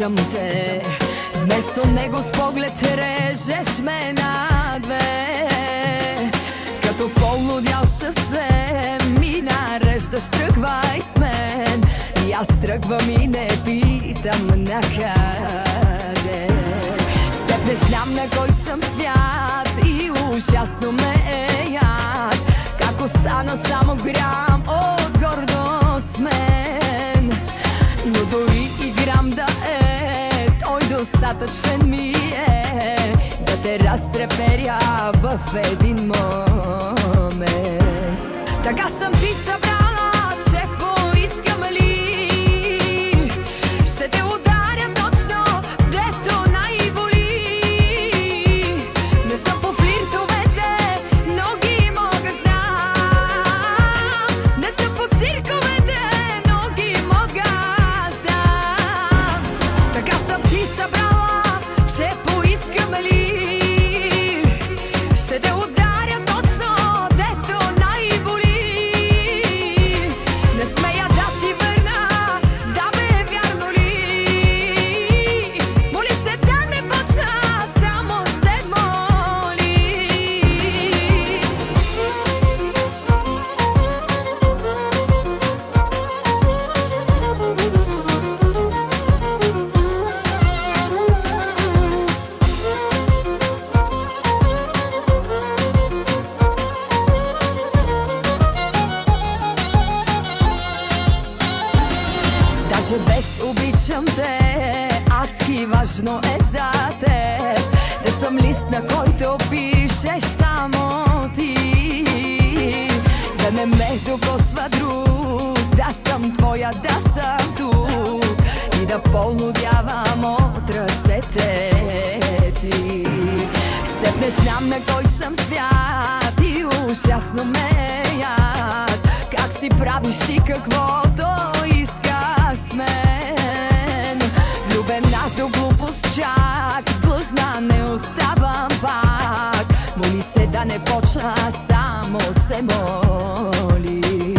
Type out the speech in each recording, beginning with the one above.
обичам те. Вместо него с поглед режеш ме на две. Като полудял съвсем ми нареждаш, тръгвай с мен. И аз тръгвам и не питам накъде. С теб не знам на кой съм свят и ужасно ме е яд. Как остана само грам от гордост мен. Но дори и грам да е, той достатъчен ми е да те разтреперя в един момент. Така съм ти събрала, че поискам ли ще те ударя точно, дето най-боли. Не съм по флиртовете, но ги мога знам. Не съм по цирковете, но ги мога знам. Така съм ти събрала, че поискам ли ще те ударя точно, дето най-боли. Не смея да ти върна, да бе, вярно ли? Моли се да не почна, само се моли. Даже без обичам те, адски важно е за теб да съм лист, на който пишеш само ти. Да не ме докосва друг, да съм твоя, да съм тук и да полудявам от ръцете ти. С теб не знам на кой съм свят и ужасно ме е яд. Как си правиш ти каквото искаш с мен. Влюбената глупост чак, длъжна не оставам пак. Моли се да не почна, само се моли.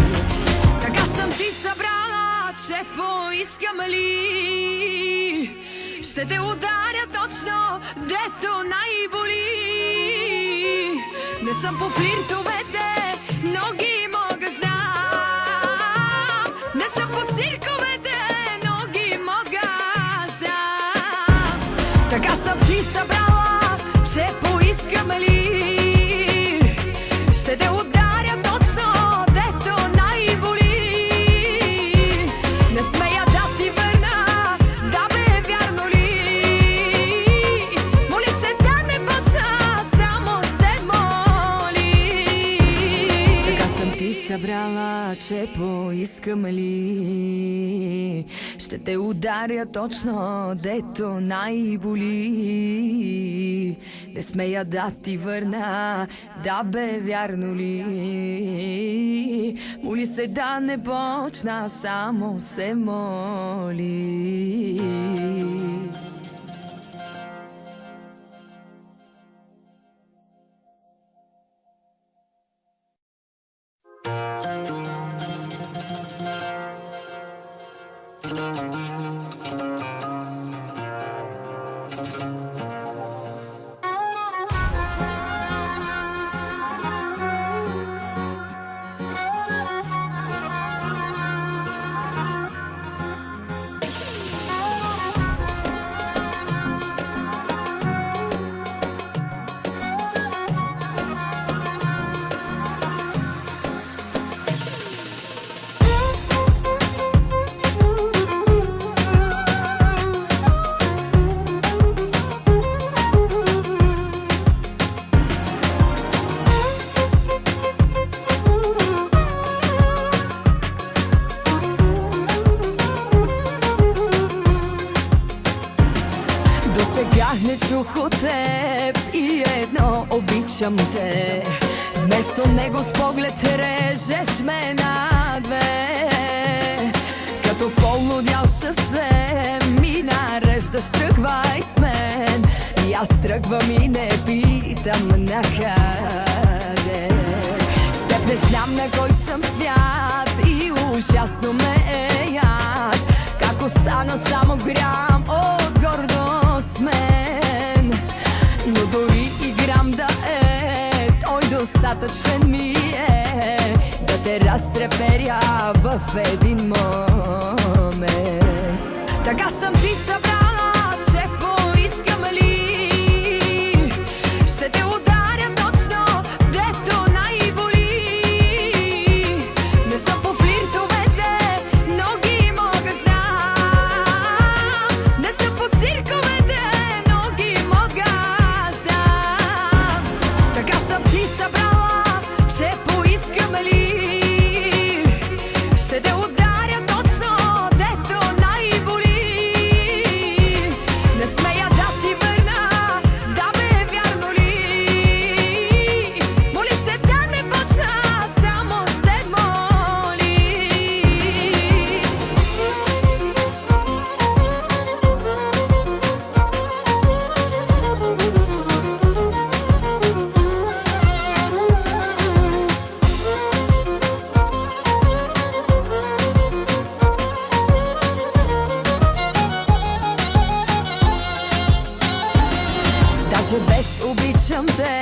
Така съм ти събрала, че поискам ли ще те ударя точно, дето най-боли. Не съм по флиртовете, но ги мога знам. Не съм по цирковете, но ги мога знам. Така съм ти събрала, че поискам ли ще те ударя точно, дето най-боли. Не смея да ти върна, да бе, вярно ли? Моли се да не почна, само се моли. Така съм ти събрала, че поискам ли ще те ударя точно, дето най-боли. Не смея да ти върна, да бе, вярно ли? Моли се да не почна, само се моли. Не чух от теб и едно, обичам те. Вместо него с поглед режеш ме на две. Като полудял съвсем ми нареждаш, тръгвай с мен. И аз тръгвам и не питам накъде. С теб не знам на кой съм свят и ужасно ме е яд. Как Ако стана само грам от гордост мен, но дори и грам да е, той достатъчен ми е да те разтреперя в един момент. Така съм ти събрала, че поискам ли, ще те ударя точно, дето най-боли. Не съм по флиртовете, но ги мога знам. Не съм по цирковете, но ги мога знам. Така съм ти събрала, че поискам ли, ще те ударя точно, дето най-боли. Не смея да ти върна, да бе, вярно ли? Моли се да не почна, само се моли. Даже без обичам те,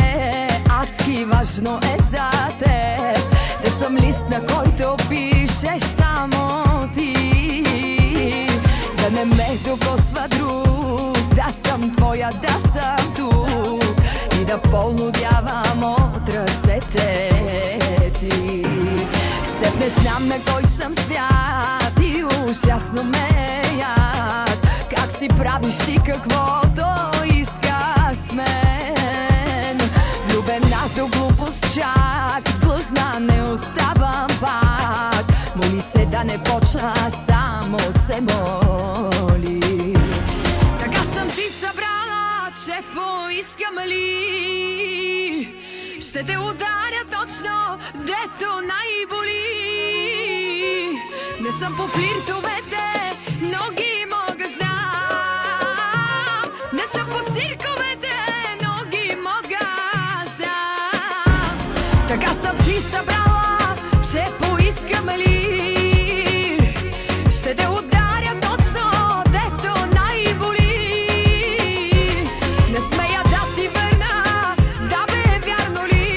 адски важно е за теб да съм лист, на който пишеш само ти. Да не ме докосва друг, да съм твоя, да съм тук и да полудявам от ръцете ти. С теб не знам на кой съм свят и ужасно ме яд. Как си правиш ти каквото искаш с мен? Влюбената глупост чак, длъжна не оставам пак. Моли се да не почна, само се моли. Така съм ти събрала, че поискам ли, ще те ударя точно, дето най-боли. Не съм по флиртовете, но ги мога знам. Не съм по цирковете, но ги мога знам. Така съм ти събрала, че поискам ли, ще те ударя точно, дето най-боли. Не смея да ти върна, да бе, вярно ли?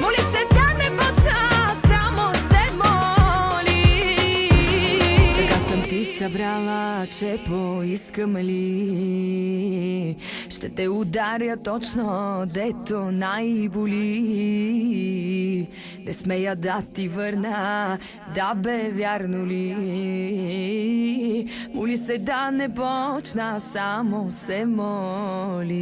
Моли се да не почна, само се моли. Така съм ти събрала, че поискам ли, ще те ударя точно, дето най-боли. Не смея да ти върна, да бе, вярно ли? Моли се да не почна, само се моли.